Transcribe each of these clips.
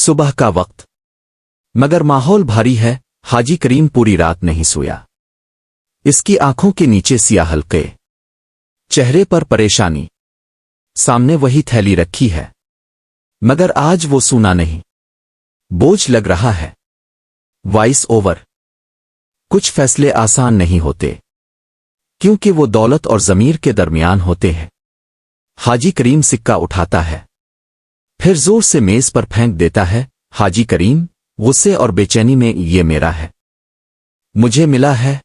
صبح کا وقت مگر ماحول بھاری ہے. حاجی کریم پوری رات نہیں سویا. اس کی آنکھوں کے نیچے سیاہ حلقے, چہرے پر پریشانی. سامنے وہی تھیلی رکھی ہے مگر آج وہ سونا نہیں, بوجھ لگ رہا ہے. Voice over. کچھ فیصلے آسان نہیں ہوتے کیونکہ وہ دولت اور ضمیر کے درمیان ہوتے ہیں. حاجی کریم سکہ اٹھاتا ہے, پھر زور سے میز پر پھینک دیتا ہے. حاجی کریم غصے اور بے چینی میں, یہ میرا ہے, مجھے ملا ہے,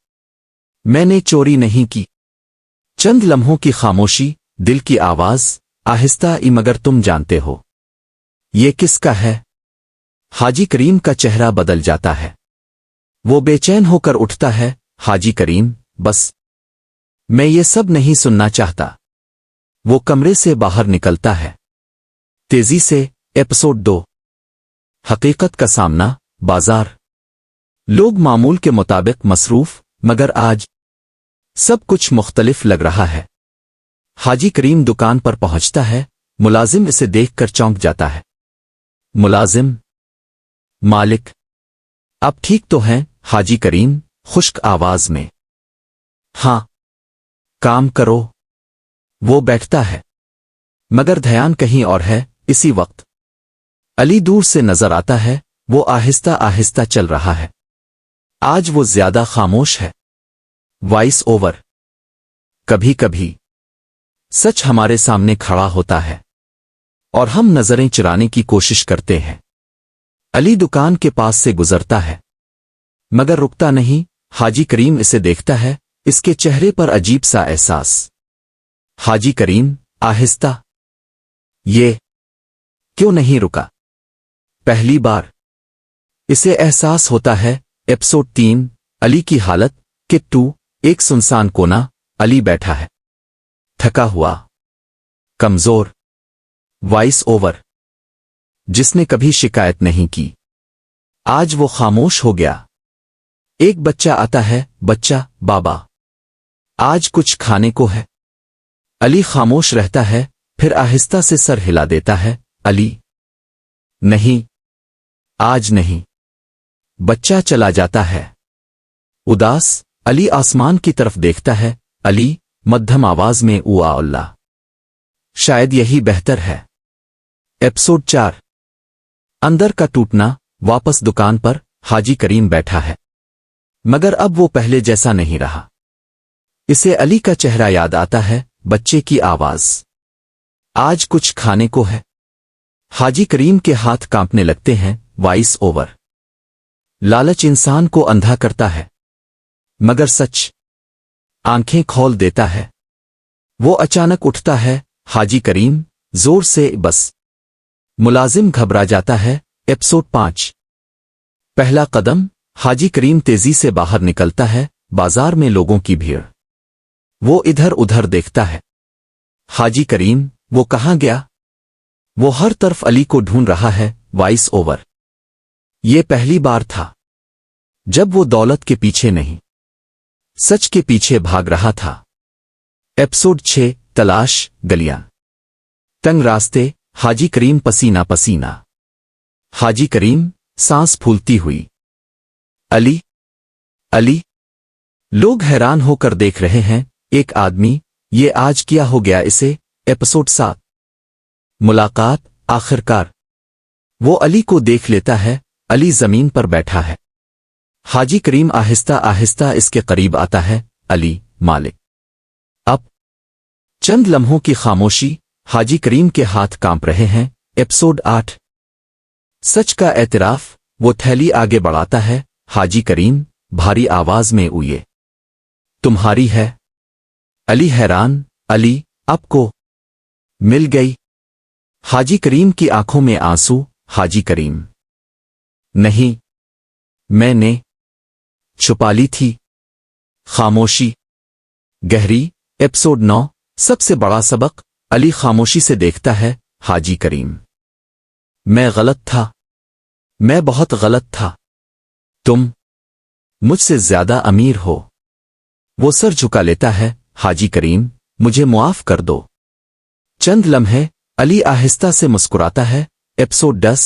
میں نے چوری نہیں کی. چند لمحوں کی خاموشی, دل کی آواز آہستہ, مگر تم جانتے ہو یہ کس کا ہے؟ حاجی کریم کا چہرہ بدل جاتا ہے. وہ بے چین ہو کر اٹھتا ہے. حاجی کریم بس, میں یہ سب نہیں سننا چاہتا. وہ کمرے سے باہر نکلتا ہے تیزی سے. ایپیسوڈ 2. حقیقت کا سامنا. بازار. لوگ معمول کے مطابق مصروف, مگر آج سب کچھ مختلف لگ رہا ہے. حاجی کریم دکان پر پہنچتا ہے. ملازم اسے دیکھ کر چونک جاتا ہے. ملازم. مالک. اب ٹھیک تو ہیں؟ حاجی کریم خشک آواز میں. ہاں. کام کرو. وہ بیٹھتا ہے مگر دھیان کہیں اور ہے. اسی وقت علی دور سے نظر آتا ہے. وہ آہستہ آہستہ چل رہا ہے. آج وہ زیادہ خاموش ہے. Voice over. کبھی کبھی سچ ہمارے سامنے کھڑا ہوتا ہے اور ہم نظریں چرانے کی کوشش کرتے ہیں. علی دکان کے پاس سے گزرتا ہے مگر رکتا نہیں. حاجی کریم اسے دیکھتا ہے. اس کے چہرے پر عجیب سا احساس. حاجی کریم آہستہ. یہ کیوں نہیں رکا؟ پہلی بار اسے احساس ہوتا ہے. ایپیسوڈ 3. علی کی حالت. کٹ 2. ایک سنسان کونا. علی بیٹھا ہے, تھکا ہوا, کمزور. Voice over. جس نے کبھی شکایت نہیں کی آج وہ خاموش ہو گیا. ایک بچہ آتا ہے. بچہ, بابا آج کچھ کھانے کو ہے؟ علی خاموش رہتا ہے, پھر آہستہ سے سر ہلا دیتا ہے. علی نہیں, آج نہیں. بچہ چلا جاتا ہے اداس. علی آسمان کی طرف دیکھتا ہے. علی مدھم آواز میں. اوآ اللہ, شاید یہی بہتر ہے. ایپیسوڈ 4. اندر کا ٹوٹنا. واپس دکان پر. حاجی کریم بیٹھا ہے مگر اب وہ پہلے جیسا نہیں رہا. اسے علی کا چہرہ یاد آتا ہے. بچے کی آواز. آج کچھ کھانے کو ہے؟ حاجی کریم کے ہاتھ کانپنے لگتے ہیں. Voice over. لالچ انسان کو اندھا کرتا ہے مگر سچ آنکھیں کھول دیتا ہے. وہ اچانک اٹھتا ہے. حاجی کریم زور سے. بس. ملازم گھبرا جاتا ہے. ایپیسوڈ 5. پہلا قدم. حاجی کریم تیزی سے باہر نکلتا ہے. بازار میں لوگوں کی بھیڑ. وہ ادھر ادھر دیکھتا ہے. حاجی کریم وہ کہاں گیا؟ وہ ہر طرف علی کو ڈھونڈ رہا ہے. Voice over. یہ پہلی بار تھا جب وہ دولت کے پیچھے نہیں, سچ کے پیچھے بھاگ رہا تھا. ایپیسوڈ 6. تلاش. گلیاں. تنگ راستے. حاجی کریم پسینہ پسینہ. حاجی کریم سانس پھولتی ہوئی. علی, علی. لوگ حیران ہو کر دیکھ رہے ہیں. ایک آدمی. یہ آج کیا ہو گیا اسے؟ ایپیسوڈ 7. ملاقات. آخرکار وہ علی کو دیکھ لیتا ہے. علی زمین پر بیٹھا ہے. حاجی کریم آہستہ آہستہ اس کے قریب آتا ہے. علی, مالک. اب چند لمحوں کی خاموشی. حاجی کریم کے ہاتھ کانپ رہے ہیں. ایپیسوڈ 8. سچ کا اعتراف. وہ تھیلی آگے بڑھاتا ہے. حاجی کریم بھاری آواز میں. اوئے تمہاری ہے؟ علی حیران. علی آپ کو مل گئی؟ حاجی کریم کی آنکھوں میں آنسو. حاجی کریم نہیں, میں نے چھپا لی تھی. خاموشی گہری. ایپیسوڈ 9. سب سے بڑا سبق. علی خاموشی سے دیکھتا ہے. حاجی کریم میں غلط تھا, میں بہت غلط تھا. تم مجھ سے زیادہ امیر ہو. وہ سر جھکا لیتا ہے. حاجی کریم مجھے معاف کر دو. چند لمحے. علی آہستہ سے مسکراتا ہے. ایپیسوڈ 10.